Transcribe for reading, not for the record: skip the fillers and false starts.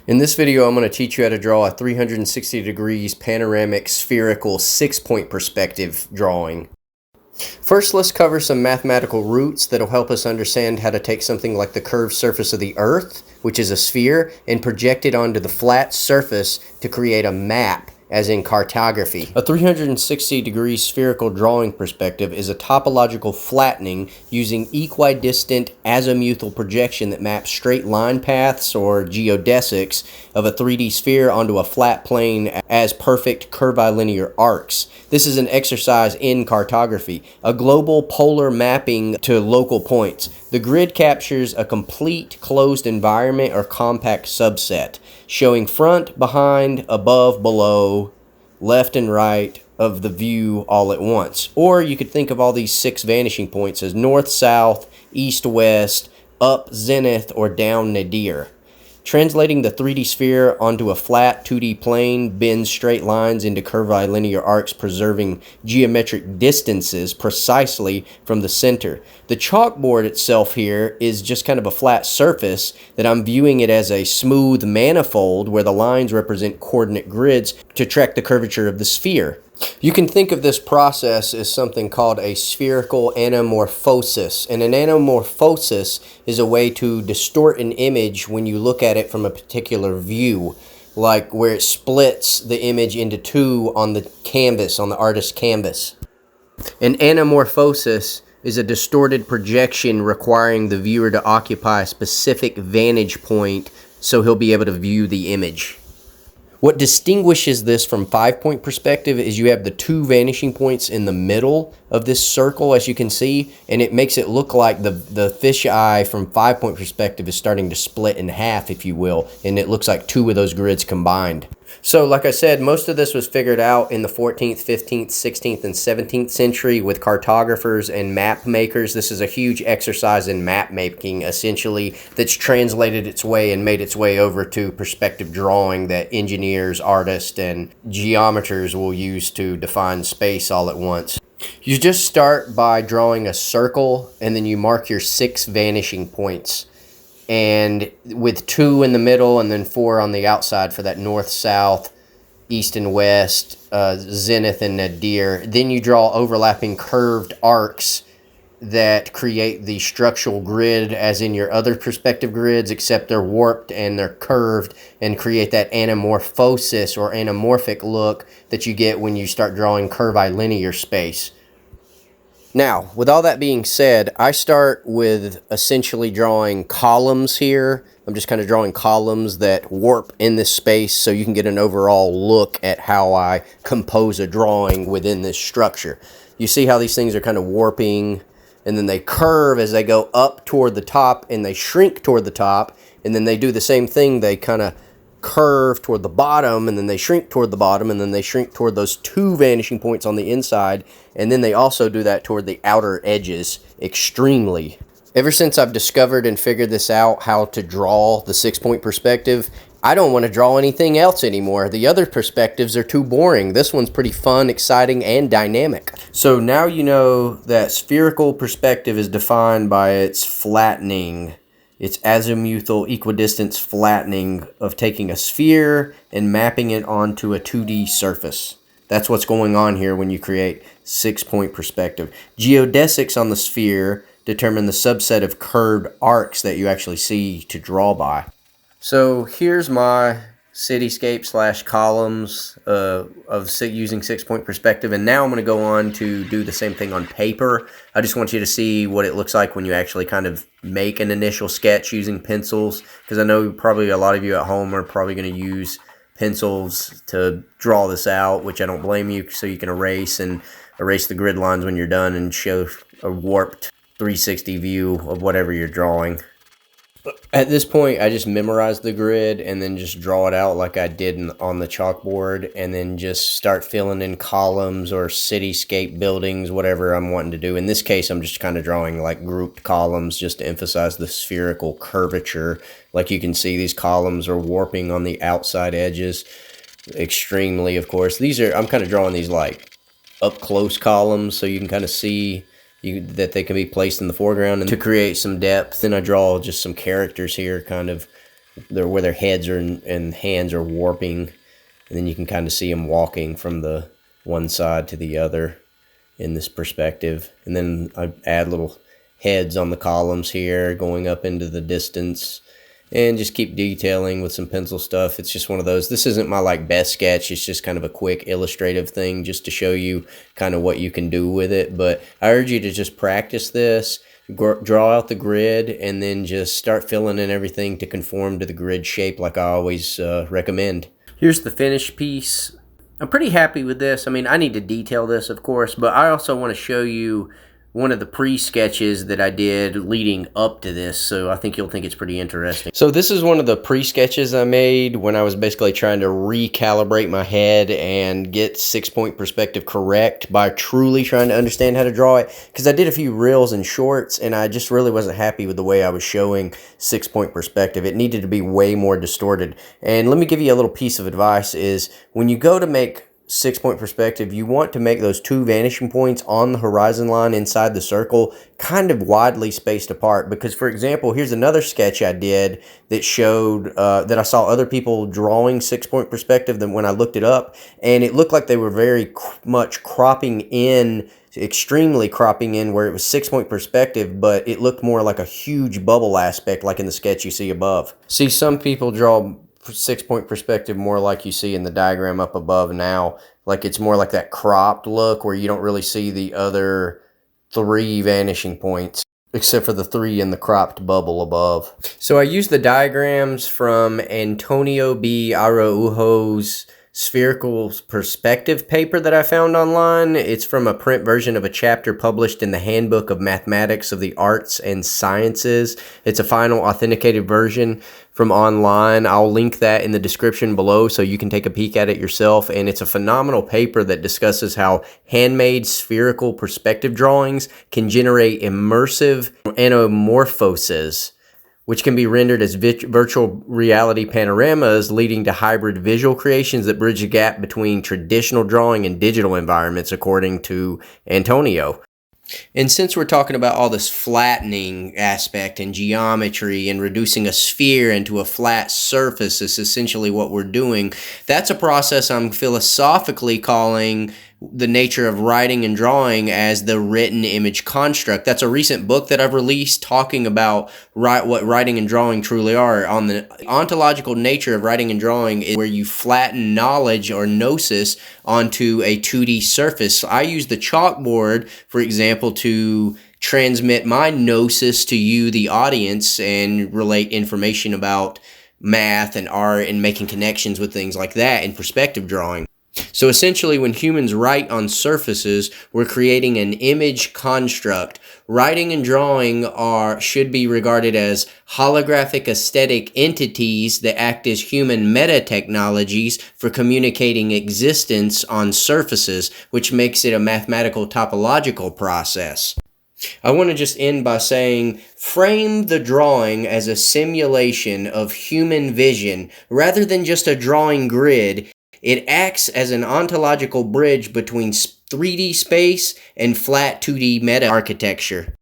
In this video, I'm going to teach you how to draw a 360 degrees panoramic spherical 6-point perspective drawing. First, let's cover some mathematical roots that'll help us understand how to take something like the curved surface of the Earth, which is a sphere, and project it onto the flat surface to create a map, as in cartography. A 360 degree spherical drawing perspective is a topological flattening using equidistant azimuthal projection that maps straight line paths, or geodesics, of a 3D sphere onto a flat plane as perfect curvilinear arcs. This is an exercise in cartography, a global polar mapping to local points. The grid captures a complete closed environment or compact subset, showing front, behind, above, below, left and right of the view all at once. Or you could think of all these 6 vanishing points as north, south, east, west, up, zenith, or down, nadir. Translating the 3D sphere onto a flat 2D plane bends straight lines into curvilinear arcs, preserving geometric distances precisely from the center. The chalkboard itself here is just kind of a flat surface that I'm viewing it as a smooth manifold where the lines represent coordinate grids to track the curvature of the sphere. You can think of this process as something called a spherical anamorphosis. And an anamorphosis is a way to distort an image when you look at it from a particular view, like where it splits the image into 2 on the canvas, on the artist's canvas. An anamorphosis is a distorted projection requiring the viewer to occupy a specific vantage point so he'll be able to view the image. What distinguishes this from 5-point perspective is you have the 2 vanishing points in the middle of this circle, as you can see, and it makes it look like the fisheye from 5-point perspective is starting to split in half, if you will, and it looks like 2 of those grids combined. So, like I said, most of this was figured out in the 14th, 15th, 16th, and 17th century with cartographers and map makers. This is a huge exercise in map making, essentially, that's translated its way and made its way over to perspective drawing that engineers, artists, and geometers will use to define space all at once. You just start by drawing a circle, and then you mark your 6 vanishing points, and with 2 in the middle and then 4 on the outside for that north, south, east and west, zenith and nadir. Then you draw overlapping curved arcs that create the structural grid as in your other perspective grids, except they're warped and they're curved, and create that anamorphosis or anamorphic look that you get when you start drawing curvilinear space. Now, with all that being said, I start with essentially drawing columns here. I'm just kind of drawing columns that warp in this space so you can get an overall look at how I compose a drawing within this structure. You see how these things are kind of warping, and then they curve as they go up toward the top, and they shrink toward the top, and then they do the same thing. They kind of curve toward the bottom, and then they shrink toward the bottom, and then they shrink toward those 2 vanishing points on the inside, and then they also do that toward the outer edges extremely. Ever since I've discovered and figured this out, how to draw the 6-point perspective, I don't want to draw anything else anymore. The other perspectives are too boring. This one's pretty fun, exciting, and dynamic. So now you know that spherical perspective is defined by its flattening. It's azimuthal equidistance flattening of taking a sphere and mapping it onto a 2D surface. That's what's going on here when you create 6-point perspective. Geodesics on the sphere determine the subset of curved arcs that you actually see to draw by. So here's my cityscape / columns of using 6-point perspective, and now I'm going to go on to do the same thing on paper. I just want you to see what it looks like when you actually kind of make an initial sketch using pencils, because I know probably a lot of you at home are probably going to use pencils to draw this out, which I don't blame you, so you can erase the grid lines when you're done and show a warped 360 view of whatever you're drawing. At this point, I just memorize the grid and then just draw it out like I did on the chalkboard, and then just start filling in columns or cityscape buildings, whatever I'm wanting to do. In this case, I'm just kind of drawing like grouped columns just to emphasize the spherical curvature. Like you can see, these columns are warping on the outside edges extremely, of course. I'm kind of drawing these like up close columns so you can kind of see that they can be placed in the foreground and to create some depth. Then I draw just some characters here, kind of where their heads are and hands are warping, and then you can kind of see them walking from the one side to the other in this perspective. And then I add little heads on the columns here going up into the distance, and just keep detailing with some pencil stuff. It's just one of those. This isn't my like best sketch. It's just kind of a quick illustrative thing just to show you kind of what you can do with it. But I urge you to just practice this, draw out the grid, and then just start filling in everything to conform to the grid shape like I always recommend. Here's the finished piece. I'm pretty happy with this. I mean, I need to detail this, of course, but I also want to show you one of the pre-sketches that I did leading up to this, so I think you'll think it's pretty interesting. So this is one of the pre-sketches I made when I was basically trying to recalibrate my head and get 6-point perspective correct by truly trying to understand how to draw it, because I did a few reels and shorts, and I just really wasn't happy with the way I was showing 6-point perspective. It needed to be way more distorted. And let me give you a little piece of advice is when you go to make 6-point perspective, you want to make those 2 vanishing points on the horizon line inside the circle kind of widely spaced apart. Because, for example, here's another sketch I did that showed that I saw other people drawing 6-point perspective than when I looked it up, and it looked like they were very much cropping in, extremely cropping in where it was 6-point perspective, but it looked more like a huge bubble aspect like in the sketch you see above. See, some people draw 6-point perspective more like you see in the diagram up above now. Like it's more like that cropped look where you don't really see the other 3 vanishing points except for the 3 in the cropped bubble above. So I used the diagrams from Antonio B. Araujo's Spherical Perspective paper that I found online. It's from a print version of a chapter published in the Handbook of Mathematics of the Arts and Sciences. It's a final authenticated version from online. I'll link that in the description below so you can take a peek at it yourself. And it's a phenomenal paper that discusses how handmade spherical perspective drawings can generate immersive anamorphoses, which can be rendered as virtual reality panoramas, leading to hybrid visual creations that bridge the gap between traditional drawing and digital environments, according to Antonio. And since we're talking about all this flattening aspect and geometry and reducing a sphere into a flat surface is essentially what we're doing. That's a process I'm philosophically calling the nature of writing and drawing as the written image construct. That's a recent book that I've released talking about what writing and drawing truly are. On the ontological nature of writing and drawing is where you flatten knowledge or gnosis onto a 2D surface. I use the chalkboard, for example, to transmit my gnosis to you, the audience, and relate information about math and art and making connections with things like that in perspective drawing. So essentially, when humans write on surfaces, we're creating an image construct. Writing and drawing should be regarded as holographic aesthetic entities that act as human meta-technologies for communicating existence on surfaces, which makes it a mathematical topological process. I want to just end by saying, frame the drawing as a simulation of human vision rather than just a drawing grid. It acts as an ontological bridge between 3D space and flat 2D meta architecture.